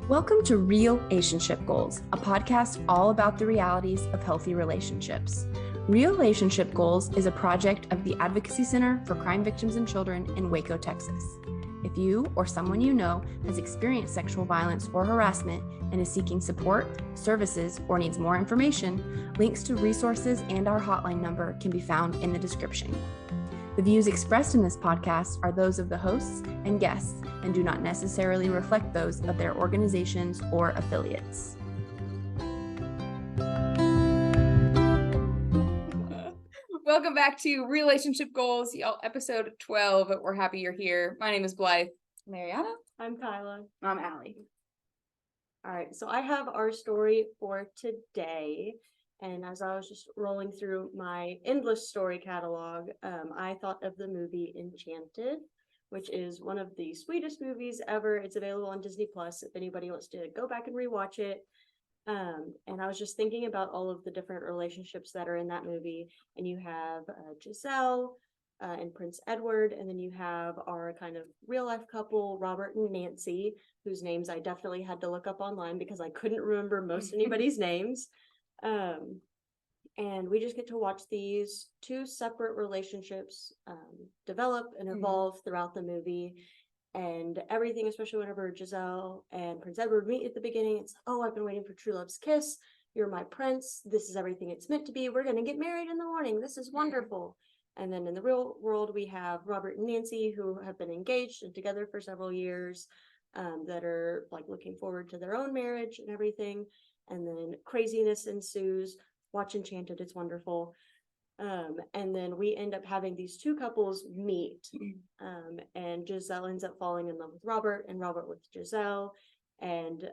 Welcome to Real-ationship Goals, a podcast all about the realities of healthy relationships. Real-ationship Goals is a project of the Advocacy Center for Crime Victims and Children in Waco, Texas. If you or someone you know has experienced sexual violence or harassment and is seeking support, services, or needs more information, links to resources and our hotline number can be found in the description. The views expressed in this podcast are those of the hosts and guests and do not necessarily reflect those of their organizations or affiliates. Welcome back to Real-ationship Goals, y'all, episode 12. We're happy you're here. My name is Blythe. Mariana. I'm Kyla. I'm Allie. All right, so I have our story for today. And as I was just rolling through my endless story catalog, I thought of the movie Enchanted, which is one of the sweetest movies ever. It's available on Disney Plus if anybody wants to go back and rewatch it. And I was just thinking about all of the different relationships that are in that movie. And you have Giselle and Prince Edward, and then you have our kind of real life couple, Robert and Nancy, whose names I definitely had to look up online because I couldn't remember most anybody's names. And we just get to watch these two separate relationships develop and evolve throughout the movie. And everything, especially whenever Giselle and Prince Edward meet at the beginning, it's, oh, I've been waiting for true love's kiss. You're my prince. This is everything it's meant to be. We're going to get married in the morning. This is wonderful. And then in the real world, we have Robert and Nancy, who have been engaged and together for several years, that are like looking forward to their own marriage and everything. And then craziness ensues. Watch Enchanted, it's wonderful. And then we end up having these two couples meet. And Giselle ends up falling in love with Robert, and Robert with Giselle. And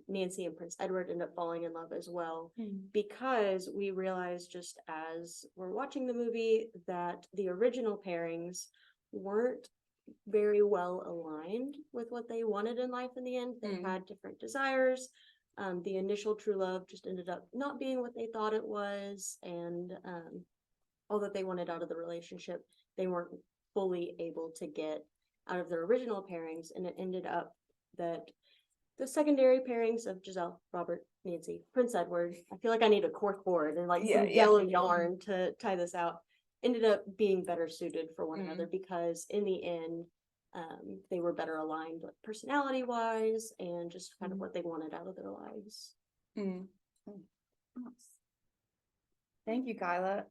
Nancy and Prince Edward end up falling in love as well. Because we realize, just as we're watching the movie, that the original pairings weren't very well aligned with what they wanted in life in the end. They had different desires. The initial true love just ended up not being what they thought it was, and all that they wanted out of the relationship, they weren't fully able to get out of their original pairings, and it ended up that the secondary pairings of Giselle, Robert, Nancy, Prince Edward, I feel like I need a cork board and like some yellow yarn to tie this out, ended up being better suited for one another, because in the end, they were better aligned, like personality wise, and just kind of what they wanted out of their lives. Thank you, Kyla.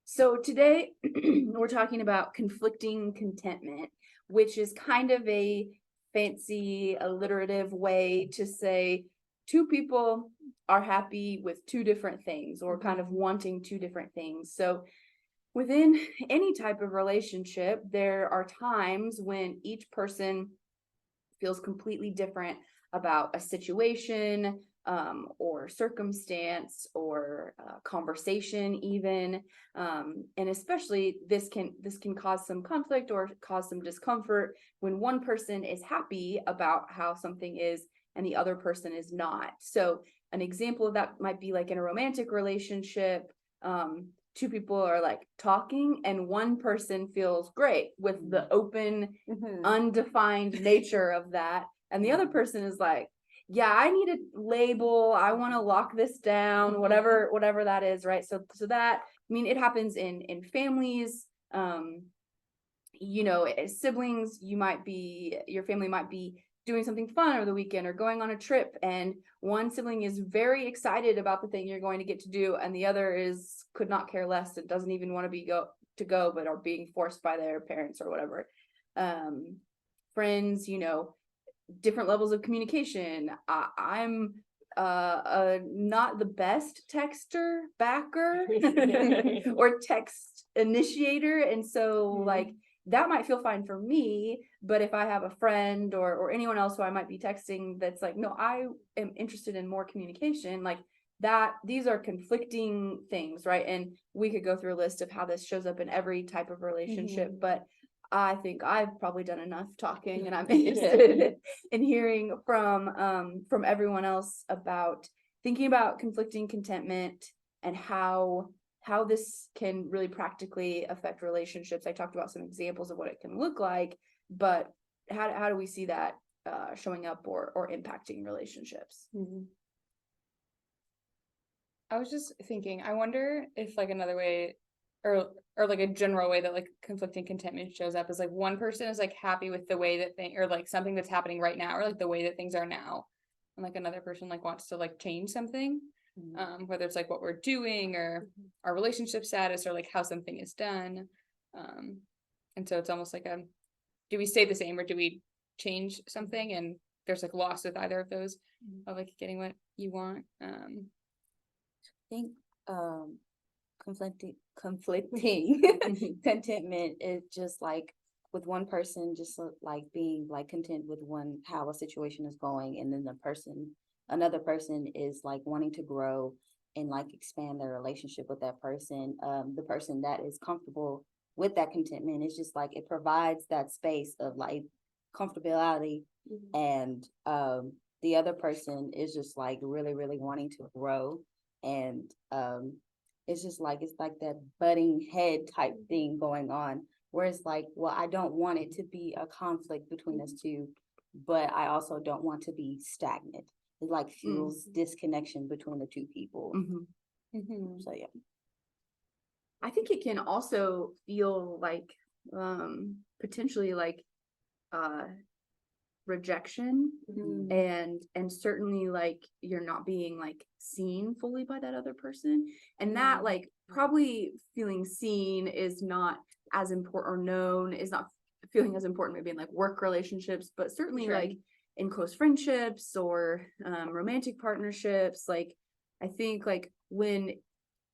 So today we're talking about conflicting contentment, which is kind of a fancy alliterative way to say two people are happy with two different things, or kind of wanting two different things. So within any type of relationship, there are times when each person feels completely different about a situation, or circumstance, or conversation even. And especially this can cause some conflict or cause some discomfort when one person is happy about how something is and the other person is not. So an example of that might be like in a romantic relationship. Two people are like talking and one person feels great with the open, undefined nature of that. And the other person is like, yeah, I need a label. I want to lock this down, whatever that is. Right. So that, I mean, it happens in families, as siblings, your family might be doing something fun over the weekend or going on a trip, and one sibling is very excited about the thing you're going to get to do, and the other could not care less and doesn't even want to go, but are being forced by their parents or whatever. Friends, different levels of communication. I'm not the best texter backer or text initiator, and so like that might feel fine for me, but if I have a friend or anyone else who I might be texting that's like, no, I am interested in more communication, like that, these are conflicting things, right? And we could go through a list of how this shows up in every type of relationship, but I think I've probably done enough talking, and I'm interested in hearing from everyone else about thinking about conflicting contentment and how this can really practically affect relationships. I talked about some examples of what it can look like, but how do we see that showing up or impacting relationships. I was just thinking, I wonder if like another way or like a general way that like conflicting contentment shows up is like one person is like happy with the way that thing or like something that's happening right now or like the way that things are now, and like another person like wants to like change something, whether it's like what we're doing or our relationship status or like how something is done, and so it's almost like do we stay the same or do we change something, and there's like loss with either of those of like getting what you want. I think conflicting contentment is just like with one person just like being like content with how a situation is going, and then another person is like wanting to grow and like expand their relationship with that person. The person that is comfortable with that contentment is just like it provides that space of like comfortability, and the other person is just like really wanting to grow, and it's like that butting head type thing going on, where it's like, well, I don't want it to be a conflict between us two, but I also don't want to be stagnant. It like fuels disconnection between the two people. So yeah, I think it can also feel like potentially like rejection, and certainly like you're not being like seen fully by that other person, and that like probably feeling seen is not as important, or known is not feeling as important maybe in like work relationships, but certainly like in close friendships or romantic partnerships. Like I think like when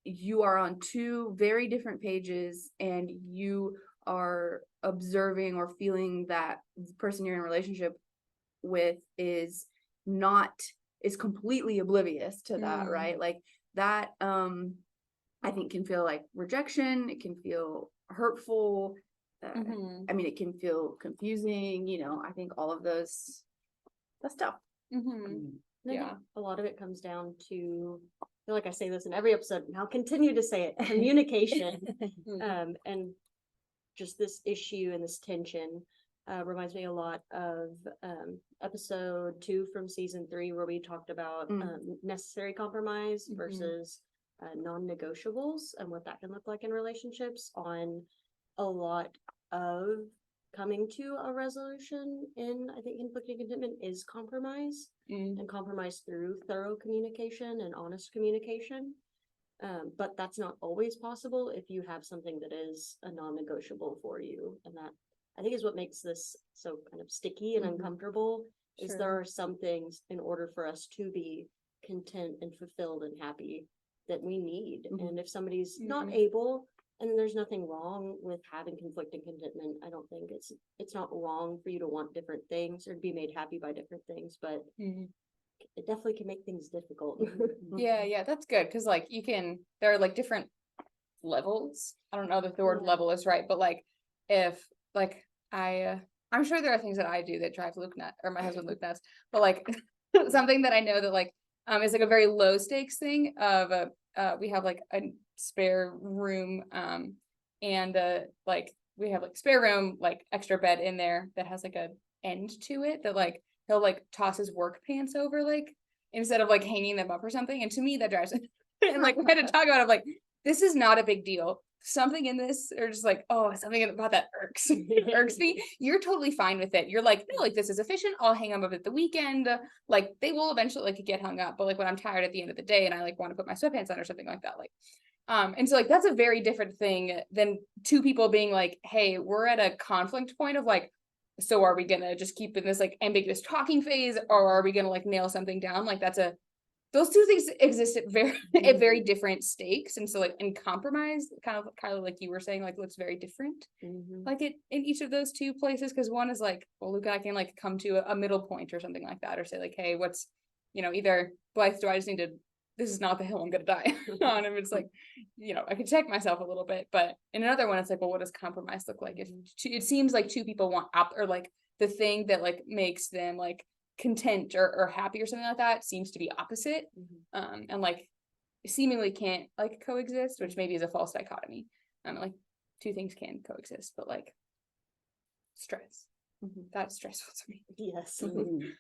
you are on two very different pages and you are observing or feeling that the person you're in a relationship with is completely oblivious to that, right? Like that I think can feel like rejection. It can feel hurtful. I mean, it can feel confusing, I think all of that's tough. Yeah, a lot of it comes down to, I feel like I say this in every episode and I'll continue to say it, communication. And just this issue and this tension reminds me a lot of episode 2 from season 3, where we talked about necessary compromise versus non-negotiables and what that can look like in relationships, on a lot of coming to a resolution in, I think, conflicting contentment is compromise, and compromise through thorough communication and honest communication. But that's not always possible if you have something that is a non-negotiable for you. And that, I think, is what makes this so kind of sticky and uncomfortable, is there are some things in order for us to be content and fulfilled and happy that we need. And if somebody's not able, and there's nothing wrong with having conflicting contentment. I don't think it's not wrong for you to want different things or to be made happy by different things, but it definitely can make things difficult. Yeah, that's good, because like there are like different levels. I don't know if the word level is right, but like if like I'm sure there are things that I do that drive Luke nuts, or my husband Luke nuts, but like something that I know that like is like a very low stakes thing of we have like a spare room, and like we have like spare room, like extra bed in there that has like a end to it that like he'll like toss his work pants over, like instead of like hanging them up or something. And to me that drives it. And like we had to talk about it, like this is not a big deal. Something in this, or just like, oh, something about that irks me. You're totally fine with it. You're like, no, like this is efficient. I'll hang them up at the weekend. Like they will eventually like get hung up. But like when I'm tired at the end of the day and I like want to put my sweatpants on or something like that, like, and so like that's a very different thing than two people being like, hey, we're at a conflict point of like, so are we gonna just keep in this like ambiguous talking phase, or are we gonna like nail something down? Like those two things exist at very different stakes. And so like in compromise, kind of like you were saying, like looks very different like it in each of those two places, because one is like, well, Luke and I can like come to a middle point or something like that, or say like, hey, what's either Blythe, do I just need to, this is not the hill I'm gonna die on, and it's like I can check myself a little bit. But in another one it's like, well, what does compromise look like if it seems like two people want or like the thing that like makes them like content or happy or something like that seems to be opposite, and like seemingly can't like coexist, which maybe is a false dichotomy. Like two things can coexist, but like stress That's stressful to me. Yes. Mhm.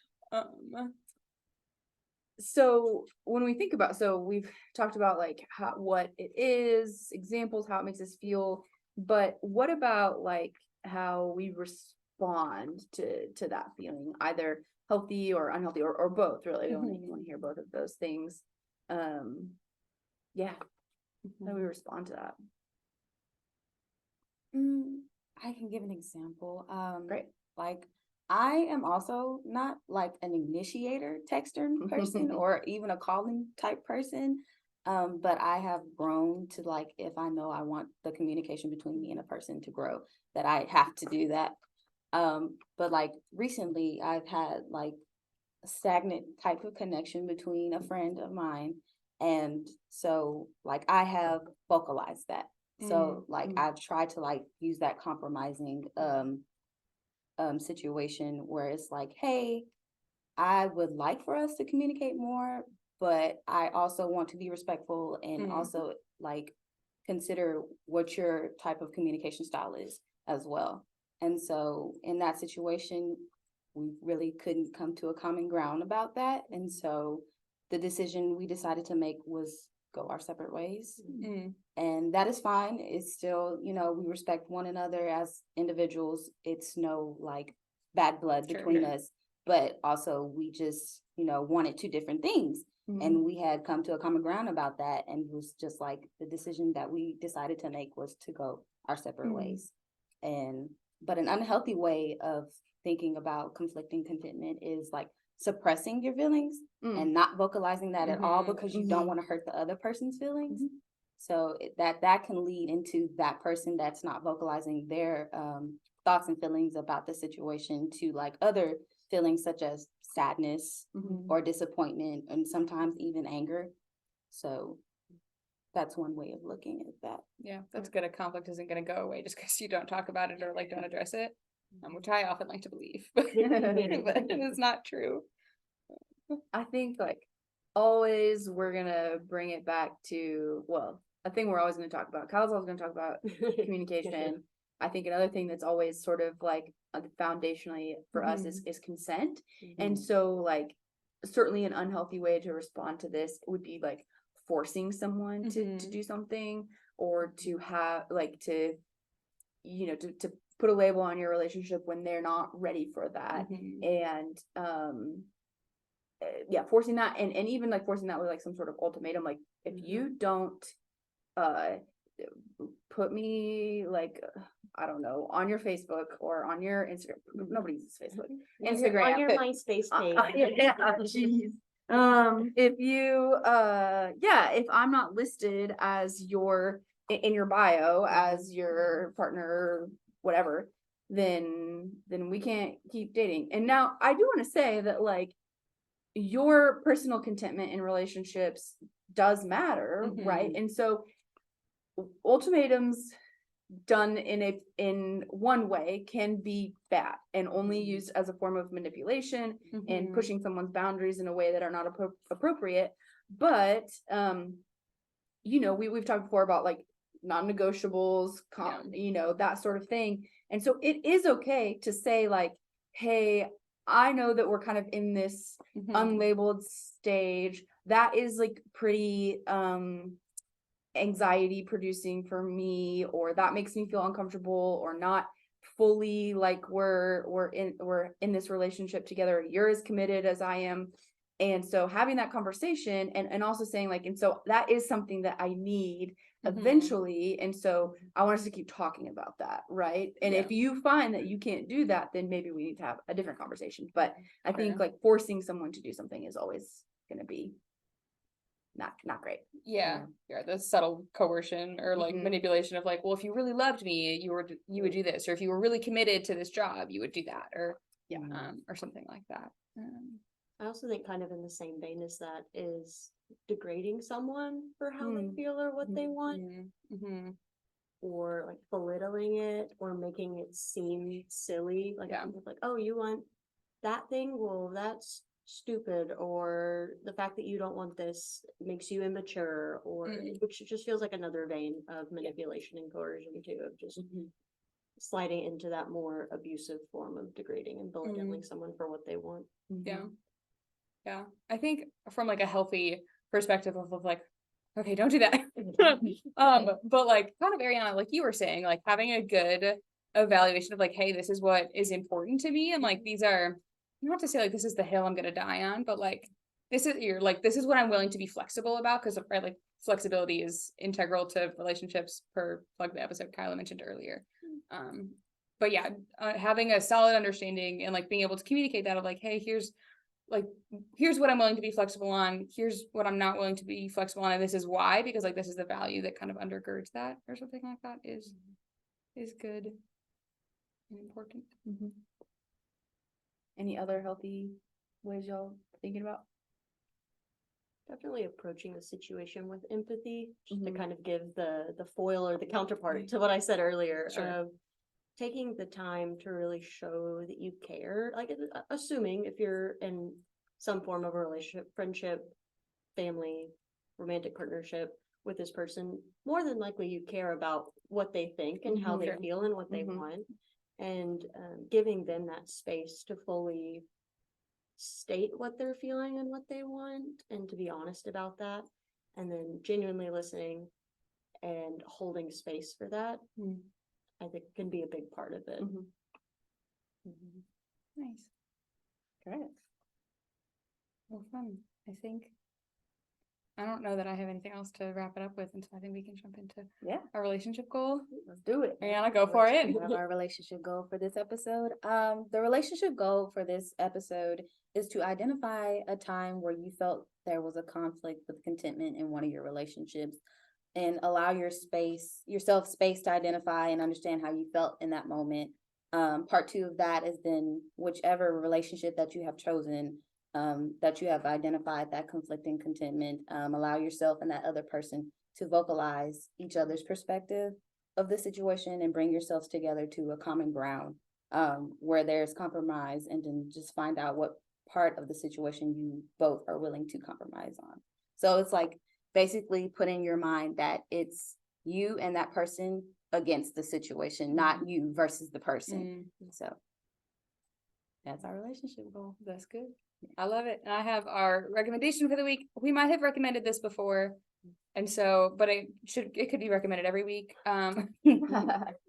So when we think about, so we've talked about like what it is, examples, how it makes us feel, but what about like how we respond to that feeling, either healthy or unhealthy, or both, really? You want to hear both of those things. Yeah. How do we respond to that? I can give an example. Great. Like I am also not like an initiator texter person or even a calling type person. But I have grown to like, if I know I want the communication between me and a person to grow, that I have to do that. But like recently I've had like a stagnant type of connection between a friend of mine. And so like I have vocalized that. So like I've tried to like use that compromising situation where it's like, hey, I would like for us to communicate more, but I also want to be respectful and also like consider what your type of communication style is as well. And so in that situation, we really couldn't come to a common ground about that. And so the decision we decided to make was go our separate ways. And that is fine. It's still, you know, we respect one another as individuals. It's no like bad blood between us, but also we just, you know, wanted two different things. And we had come to a common ground about that. And it was just like the decision that we decided to make was to go our separate ways. But an unhealthy way of thinking about conflicting contentment is like suppressing your feelings and not vocalizing that at all because you don't want to hurt the other person's feelings. So that can lead into that person that's not vocalizing their thoughts and feelings about the situation to like other feelings such as sadness or disappointment and sometimes even anger. So that's one way of looking at that. Yeah, that's good. A conflict isn't going to go away just because you don't talk about it or like don't address it, which I often like to believe, but it is not true. I think like always we're gonna bring it back to, well, a thing we're always gonna talk about. Kyle's always gonna talk about communication. I think another thing that's always sort of like foundationally for us is consent. And so like certainly an unhealthy way to respond to this would be like forcing someone to do something, or to have like to, you know, to put a label on your relationship when they're not ready for that. And yeah, forcing that, and even like forcing that with like some sort of ultimatum, like if you don't put me like I don't know, on your Facebook or on your Instagram. Nobody uses Facebook. Instagram. On your MySpace page. Yeah, jeez. If you yeah, if I'm not listed as your in your bio as your partner, whatever, then we can't keep dating. And now I do want to say that like your personal contentment in relationships does matter, right? And so ultimatums done in one way can be bad and only used as a form of manipulation and pushing someone's boundaries in a way that are not appropriate. But you know, we've talked before about like non-negotiables, you know, that sort of thing. And so it is okay to say like, hey, I know that we're kind of in this unlabeled stage that is like pretty anxiety producing for me, or that makes me feel uncomfortable, or not fully like we're in this relationship together. You're as committed as I am. And so having that conversation and also saying like, and so that is something that I need eventually. And so I want us to keep talking about that. Right. And if you find that you can't do that, then maybe we need to have a different conversation. But I think like forcing someone to do something is always going to be not great. Yeah, the subtle coercion or like manipulation of like, well, if you really loved me, you would do this, or if you were really committed to this job, you would do that, or or something like that. I also think kind of in the same vein as that is degrading someone for how they feel or what they want, or like belittling it or making it seem silly. Like, like, oh, you want that thing? Well, that's stupid. Or the fact that you don't want this makes you immature, or which just feels like another vein of manipulation and coercion too, of just sliding into that more abusive form of degrading and belittling someone for what they want. Yeah. Yeah. I think from like a healthy perspective of like, okay, don't do that. But like kind of Ariana, like you were saying, like having a good evaluation of like, hey, this is what is important to me. And like, these are, you don't have to say like, this is the hill I'm going to die on, but like, this is what I'm willing to be flexible about. Cause right, like flexibility is integral to relationships per like the episode Kyla mentioned earlier. But yeah, having a solid understanding and like being able to communicate that of like, hey, here's what I'm willing to be flexible on. Here's what I'm not willing to be flexible on. And this is why, because like, this is the value that kind of undergirds that or something like that is good and important. Any other healthy ways y'all thinking about? Definitely approaching the situation with empathy, just to kind of give the foil or the counterpart to what I said earlier. Sure. Taking the time to really show that you care, like assuming if you're in some form of a relationship, friendship, family, romantic partnership with this person, more than likely you care about what they think and how they feel and what they want, and giving them that space to fully state what they're feeling and what they want, and to be honest about that, and then genuinely listening and holding space for that. I think can be a big part of it. Nice. Great. Well, fun. I don't know that I have anything else to wrap it up with, and so I think we can jump into our relationship goal. Let's do it. Ariana, go for it. We have our relationship goal for this episode. The relationship goal for this episode is to identify a time where you felt there was a conflict with contentment in one of your relationships, and allow yourself space to identify and understand how you felt in that moment. Part 2 of that is then whichever relationship that you have chosen, that you have identified that conflicting contentment, allow yourself and that other person to vocalize each other's perspective of the situation and bring yourselves together to a common ground, where there's compromise, and then just find out what part of the situation you both are willing to compromise on. So it's like basically put in your mind that it's you and that person against the situation, not you versus the person. So that's our relationship goal. That's good. I love it. And I have our recommendation for the week. We might have recommended this before, and so, but it could be recommended every week.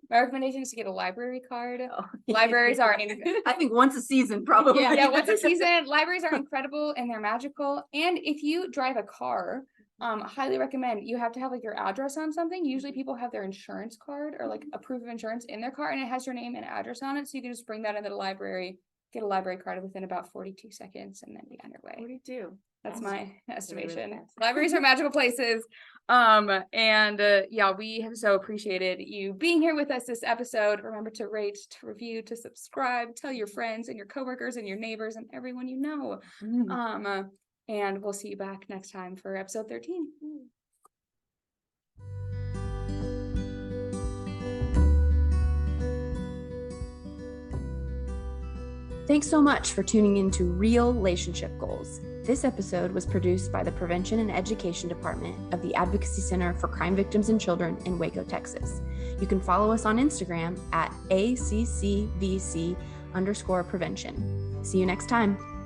My recommendation is to get a library card. Libraries are, I think once a season, probably. Yeah, once a season. Libraries are incredible and they're magical. And if you drive a car, highly recommend. You have to have like your address on something. Usually people have their insurance card or like a proof of insurance in their car, and it has your name and address on it. So you can just bring that into the library, get a library card within about 42 seconds, and then be on your way. 42. That's my estimation. Really Libraries are magical places. Yeah, we have so appreciated you being here with us this episode. Remember to rate, to review, to subscribe, tell your friends and your coworkers and your neighbors and everyone you know. And we'll see you back next time for episode 13. Thanks so much for tuning in to Real-ationship Goals. This episode was produced by the Prevention and Education Department of the Advocacy Center for Crime Victims and Children in Waco, Texas. You can follow us on Instagram at ACCVC_prevention. See you next time.